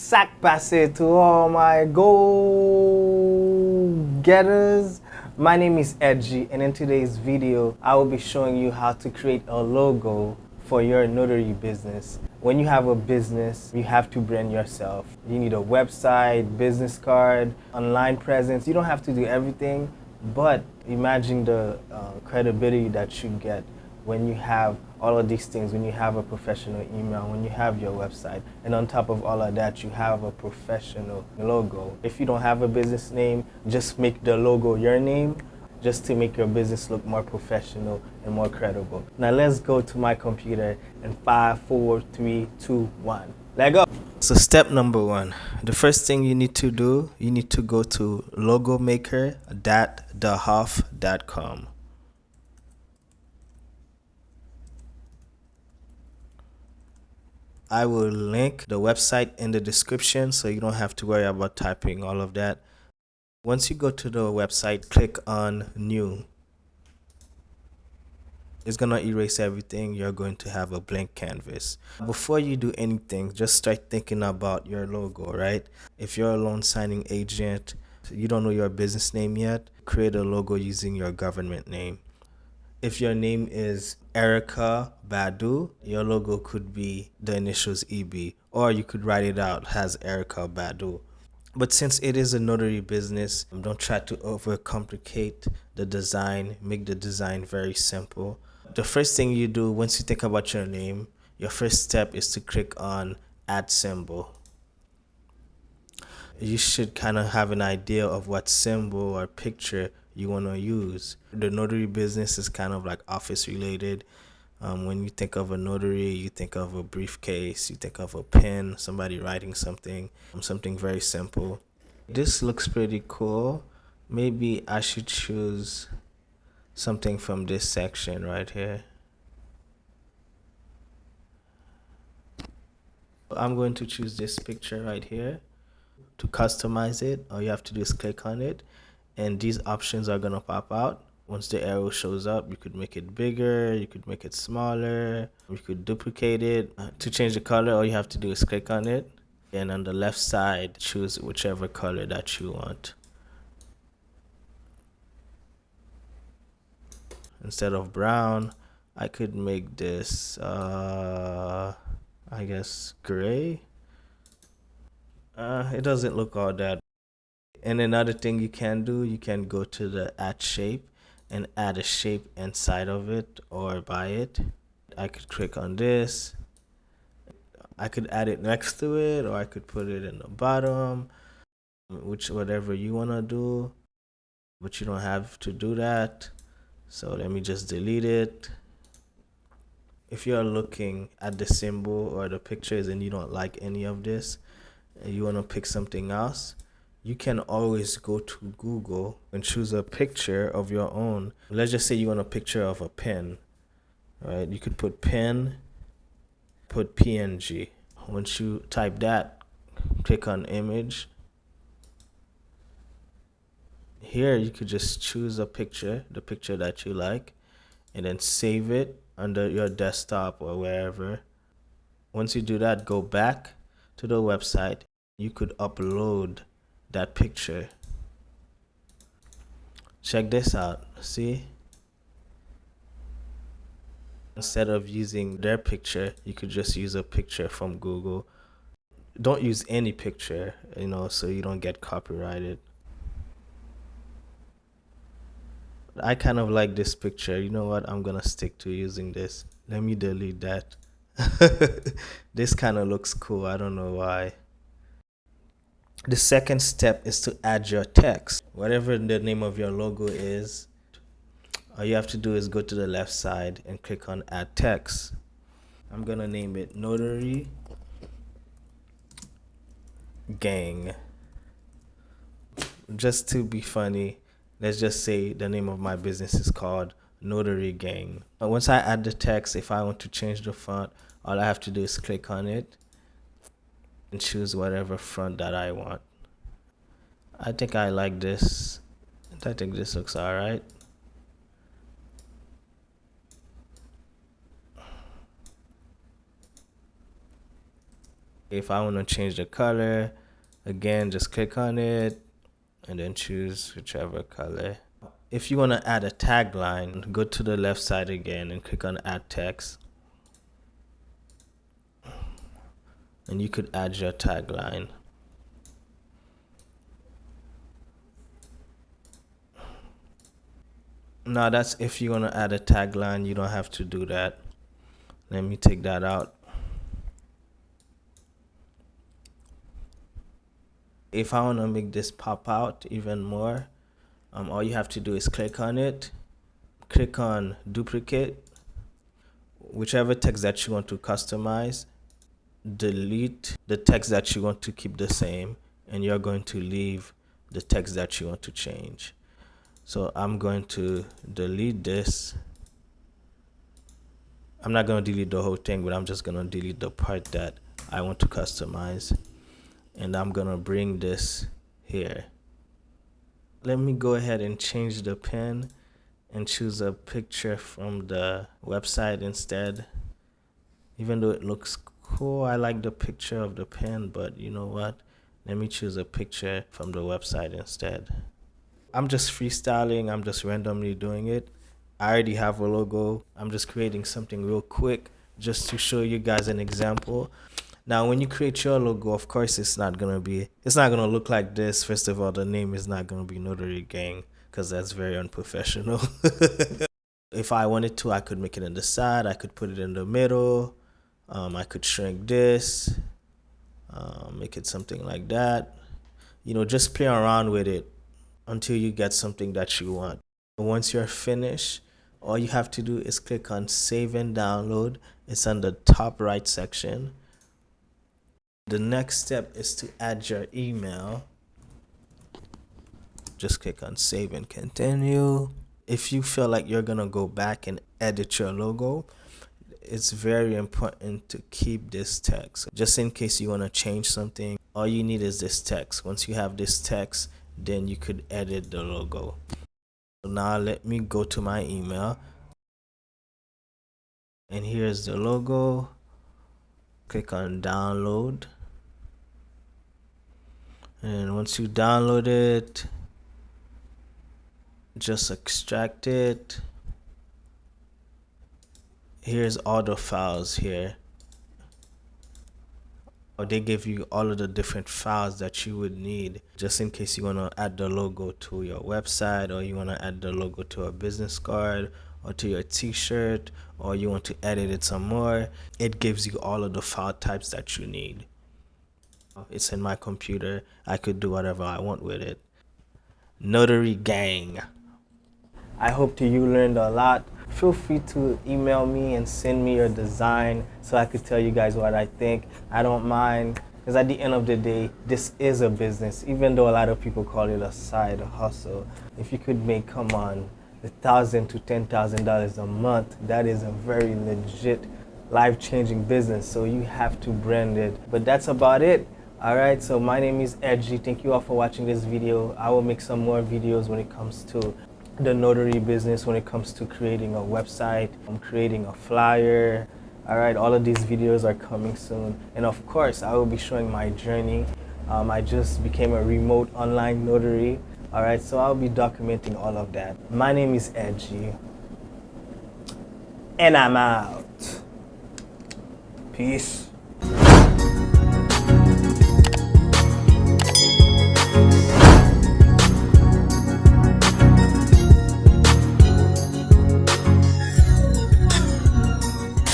sack passe to all my go-getters. My name is Edgy, and in today's video, I will be showing you how to create a logo for your notary business. When you have a business, you have to brand yourself. You need a website, business card, online presence. You don't have to do everything, but imagine the credibility that you get when you have all of these things, when you have a professional email, when you have your website, and on top of all of that, you have a professional logo. If you don't have a business name, just make the logo your name, just to make your business look more professional and more credible. Now let's go to my computer in 5, 4, 3, 2, 1. Let go. So step number 1, the first thing you need to do, you need to go to logomaker.thehoff.com. I will link the website in the description so you don't have to worry about typing all of that. Once you go to the website, click on New. It's going to erase everything. You're going to have a blank canvas. Before you do anything, just start thinking about your logo, right? If you're a loan signing agent, you don't know your business name yet, create a logo using your government name. If your name is Erica Badu, your logo could be the initials EB, or you could write it out as Erica Badu. But since it is a notary business, don't try to overcomplicate the design. Make the design very simple. The first thing you do once you think about your name, your first step is to click on Add Symbol. You should kind of have an idea of what symbol or picture you want to use. The notary business is kind of like office related. When you think of a notary, you think of a briefcase, you think of a pen, somebody writing something, something very simple. This looks pretty cool. Maybe I should choose something from this section right here. I'm going to choose this picture right here. To customize it, all you have to do is click on it, and these options are going to pop out. Once the arrow shows up, you could make it bigger, you could make it smaller, you could duplicate it. To change the color, all you have to do is click on it, and on the left side, choose whichever color that you want. Instead of brown, I could make this, I guess, gray. It doesn't look all that. And another thing you can do, you can go to the add shape and add a shape inside of it or by it. I could click on this. I could add it next to it, or I could put it in the bottom, whatever you want to do, but you don't have to do that. So let me just delete it. If you're looking at the symbol or the pictures and you don't like any of this and you want to pick something else, you can always go to Google and choose a picture of your own. Let's just say you want a picture of a pen, right? You could put pen, put PNG. Once you type that, click on image. Here you could just choose a picture, the picture that you like, and then save it under your desktop or wherever. Once you do that, go back to the website. You could upload that picture. Check this out. See? Instead of using their picture, you could just use a picture from Google. Don't use any picture, so you don't get copyrighted. I kind of like this picture. You know what? I'm gonna stick to using this. Let me delete that. This kind of looks cool. I don't know why. The second step is to add your text. Whatever the name of your logo is, all you have to do is go to the left side and click on add text. I'm going to name it Notary Gang. Just to be funny, let's just say the name of my business is called Notary Gang. Once I add the text, if I want to change the font, all I have to do is click on it and choose whatever font that I want. I think I like this. I think this looks all right. If I want to change the color, again, just click on it and then choose whichever color. If you want to add a tagline, go to the left side again and click on add text. And you could add your tagline. Now that's if you want to add a tagline, you don't have to do that. Let me take that out. If I want to make this pop out even more, all you have to do is click on it, click on duplicate, whichever text that you want to customize, delete the text that you want to keep the same, and you're going to leave the text that you want to change. So I'm going to delete this. I'm not going to delete the whole thing, but I'm just going to delete the part that I want to customize. And I'm going to bring this here. Let me go ahead and change the pen and choose a picture from the website instead. Even though it looks cool, I like the picture of the pen, but you know what? Let me choose a picture from the website instead. I'm just freestyling, I'm just randomly doing it. I already have a logo. I'm just creating something real quick just to show you guys an example. Now, when you create your logo, of course, it's not gonna look like this. First of all, the name is not gonna be Notary Gang because that's very unprofessional. If I wanted to, I could make it in the side. I could put it in the middle. I could shrink this, make it something like that. You know, just play around with it until you get something that you want. Once you're finished, all you have to do is click on save and download. It's on the top right section. The next step is to add your email. Just click on save and continue. If you feel like you're gonna go back and edit your logo, it's very important to keep this text. Just in case you want to change something, all you need is this text. Once you have this text, then you could edit the logo. So now let me go to my email. And here's the logo. Click on download. And once you download it, just extract it. Here's all the files here. They give you all of the different files that you would need just in case you want to add the logo to your website, or you want to add the logo to a business card or to your t-shirt, or you want to edit it some more. It gives you all of the file types that you need. It's in my computer. I could do whatever I want with it. Notary Gang. I hope you learned a lot. Feel free to email me and send me your design so I could tell you guys what I think. I don't mind, because at the end of the day, this is a business, even though a lot of people call it a side hustle. If you could make, come on, $1,000 to $10,000 a month, that is a very legit, life-changing business. So you have to brand it. But that's about it. Alright, so my name is Edgy. Thank you all for watching this video. I will make some more videos when it comes to the notary business, when it comes to creating a website, creating a flyer. Alright, all of these videos are coming soon. And of course, I will be showing my journey. I just became a remote online notary. Alright, so I'll be documenting all of that. My name is Edgy. And I'm out. Peace.